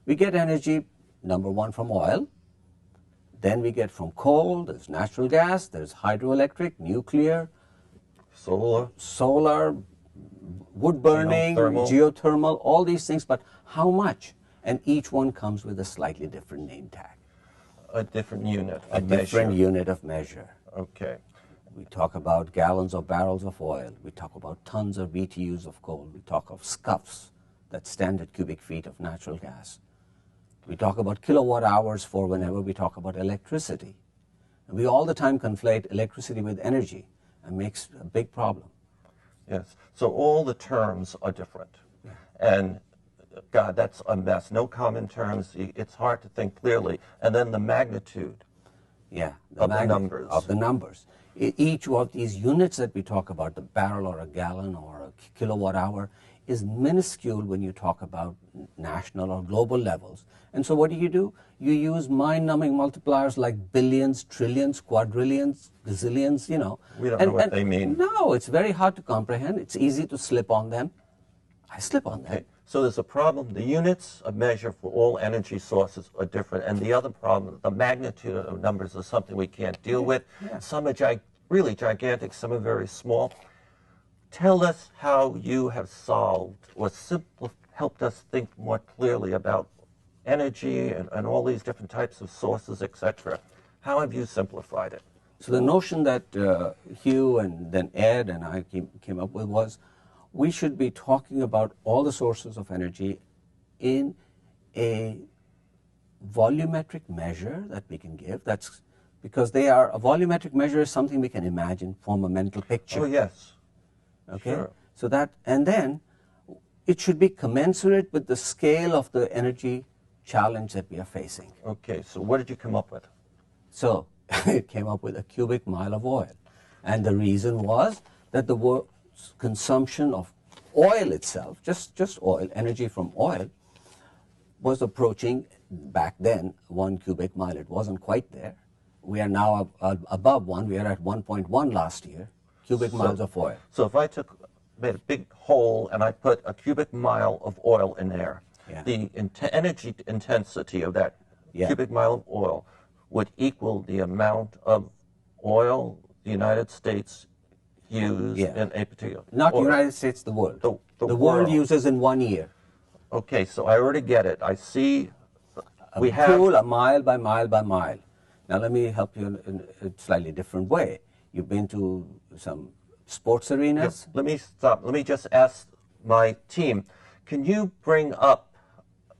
We get energy, number one, from oil. Then we get from coal, there's natural gas, there's hydroelectric, nuclear, solar, wood burning, geothermal, all these things. But how much? And each one comes with a slightly different name tag. A different unit of measure. A different unit of measure. Okay. We talk about gallons or barrels of oil. We talk about tons of BTUs of coal. We talk of scuffs, that's standard cubic feet of natural gas. We talk about kilowatt hours for whenever we talk about electricity. And we all the time conflate electricity with energy and makes a big problem. Yes. So all the terms are different. Yeah. And God, that's a mess. No common terms. It's hard to think clearly. And then the magnitude of the numbers. Each of these units that we talk about, the barrel or a gallon or a kilowatt hour, is minuscule when you talk about national or global levels. And so what do? You use mind-numbing multipliers like billions, trillions, quadrillions, gazillions, you know. We don't know what they mean. No, it's very hard to comprehend. It's easy to slip on them. I slip on them. So there's a problem. The units of measure for all energy sources are different. And the other problem, the magnitude of numbers is something we can't deal with. Yeah. Some are really gigantic, some are very small. Tell us how you have solved or helped us think more clearly about energy and all these different types of sources, etc. How have you simplified it? So the notion that Hugh and then Ed and I came up with was we should be talking about all the sources of energy in a volumetric measure that we can give. That's because a volumetric measure is something we can imagine, form a mental picture. Oh, yes. Okay. Sure. So that, and then it should be commensurate with the scale of the energy challenge that we are facing. Okay. So what did you come up with? So it came up with a cubic mile of oil. And the reason was that the world's consumption of oil itself, just oil, energy from oil, was approaching, back then, 1 cubic mile. It wasn't quite there. We are now above 1. We are at 1.1 last year, cubic miles of oil. So if I made a big hole and I put a cubic mile of oil in there, the energy intensity of that cubic mile of oil would equal the amount of oil the United States uses in a particular... Not the United States, the world. The world uses in 1 year. Okay, so I already get it. I see we have... pool a mile by mile by mile. Now let me help you in a slightly different way. You've been to some sports arenas? Let me stop. Let me just ask my team, can you bring up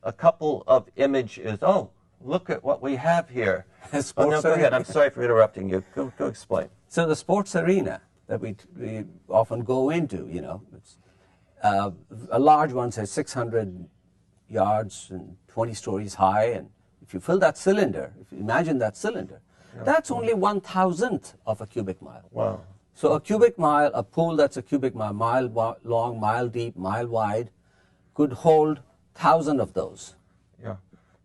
a couple of images? Oh, look at what we have here. Sports go ahead. I'm sorry for interrupting you. Go explain. So the sports arena that we often go into, you know, it's, a large one says 600 yards and 20 stories high, and if you fill that cylinder, if you imagine that cylinder, that's only 1,000th of a cubic mile. Wow. So a cubic mile, a pool that's a cubic mile long, mile deep, mile wide, could hold 1,000 of those. Yeah.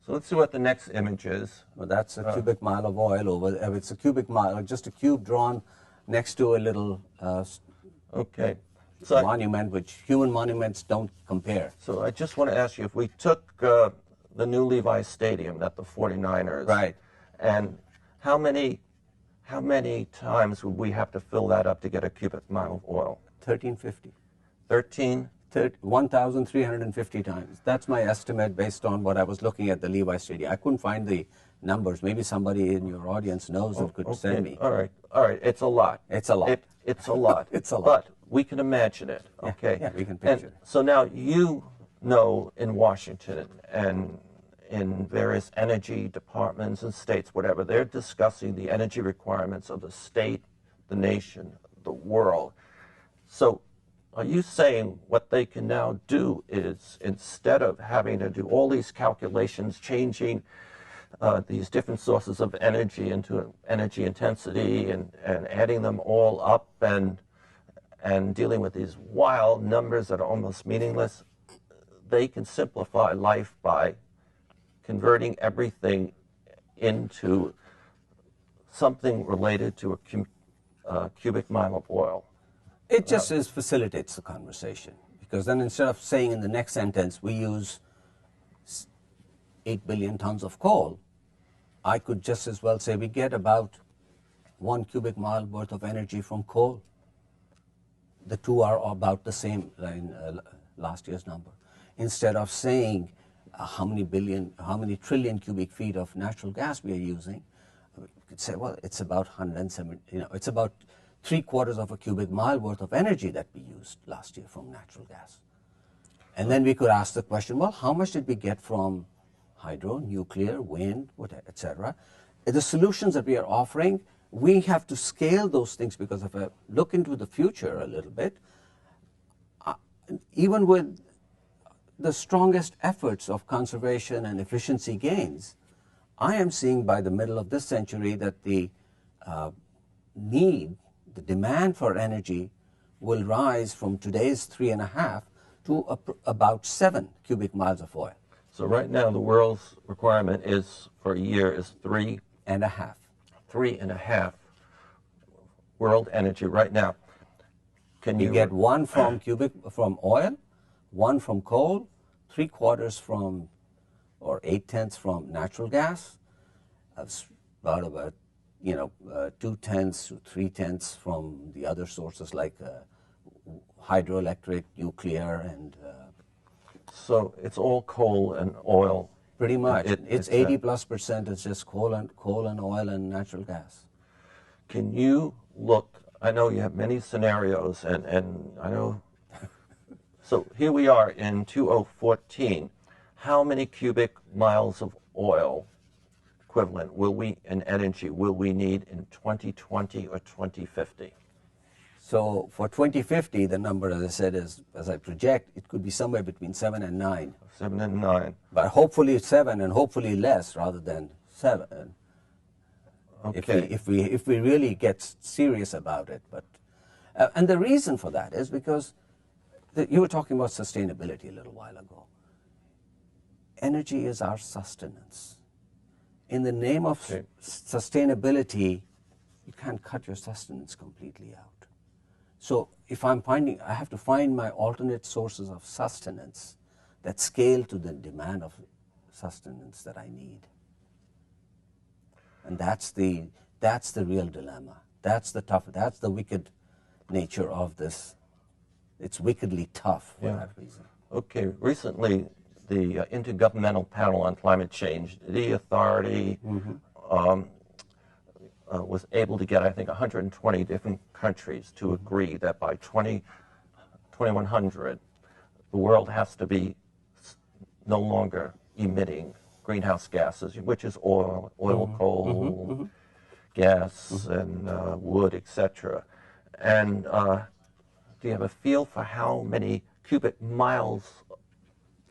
So let's see what the next image is. Well, that's a cubic mile of oil over there. It's a cubic mile, just a cube drawn next to a little monument, which human monuments don't compare. So I just want to ask you, if we took the new Levi's Stadium at the 49ers, right, and how many times would we have to fill that up to get a cubic mile of oil? 1,350. 1,350 times. That's my estimate based on what I was looking at the Levi Stadium. I couldn't find the numbers. Maybe somebody in your audience knows and could send me. All right. It's a lot. It's a lot. It's a lot. It's a lot. But we can imagine it. Okay. Yeah, we can picture it. So now you know in Washington and in various energy departments and states, whatever, they're discussing the energy requirements of the state, the nation, the world. So are you saying what they can now do is, instead of having to do all these calculations, changing these different sources of energy into energy intensity and adding them all up and dealing with these wild numbers that are almost meaningless, they can simplify life by converting everything into something related to a cubic mile of oil? It just facilitates the conversation, because then instead of saying in the next sentence, we use 8 billion tons of coal, I could just as well say we get about 1 cubic mile worth of energy from coal. The two are about the same in last year's number. Instead of saying how many trillion cubic feet of natural gas we are using, we could say, well, it's about 170, it's about 3/4 of a cubic mile worth of energy that we used last year from natural gas. And then we could ask the question, well, how much did we get from hydro, nuclear, wind, etc.? The solutions that we are offering, we have to scale those things, because if I look into the future a little bit, even with the strongest efforts of conservation and efficiency gains, I am seeing by the middle of this century that the demand for energy will rise from today's 3.5 to about 7 cubic miles of oil. So right now the world's requirement is for a year is 3.5. 3.5 world energy right now. Can you get 1 from oil, 1 from coal, 3/4 from, or 8/10 from natural gas, about 2/10 to 3/10 from the other sources like hydroelectric, nuclear, and so it's all coal and oil. Pretty much. It's 80+%. It's just coal and oil and natural gas. Can you look? I know you have many scenarios, and I know. So here we are in 2014. How many cubic miles of oil equivalent in energy will we need in 2020 or 2050? So for 2050, the number, as I said, is, as I project, it could be somewhere between 7 and 9. 7 and 9. But hopefully 7, and hopefully less rather than 7. Okay. If we really get serious about it. But and the reason for that is because you were talking about sustainability a little while ago. Energy is our sustenance. In the name of sustainability, you can't cut your sustenance completely out. So if I have to find my alternate sources of sustenance that scale to the demand of sustenance that I need. And that's the real dilemma. That's the wicked nature of this. It's wickedly tough for that reason. Okay, recently the Intergovernmental Panel on Climate Change, the authority was able to get, I think, 120 different countries to agree that by 2100, the world has to be no longer emitting greenhouse gases, which is oil, coal, gas, and wood, etc. And do you have a feel for how many cubic miles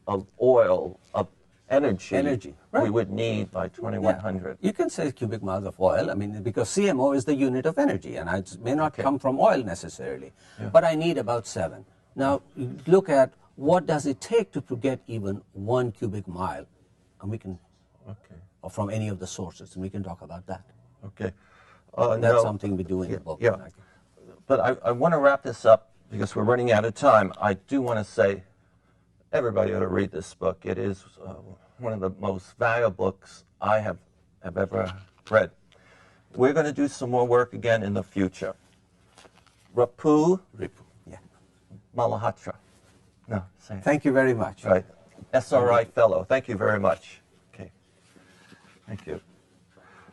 of oil, of energy right. we would need by 2100? Yeah. You can say cubic miles of oil, because CMO is the unit of energy, and it may not come from oil necessarily, but I need about 7. Now, look at what does it take to get even 1 cubic mile, and we can, or from any of the sources, and we can talk about that. Okay. That's something we do in the book. Yeah. But I want to wrap this up because we're running out of time. I do want to say everybody ought to read this book. It is one of the most valuable books I have ever read. We're going to do some more work again in the future. Ripu Malahatra. No, say it. Thank you very much. Right. SRI Fellow. Thank you very much. Okay. Thank you.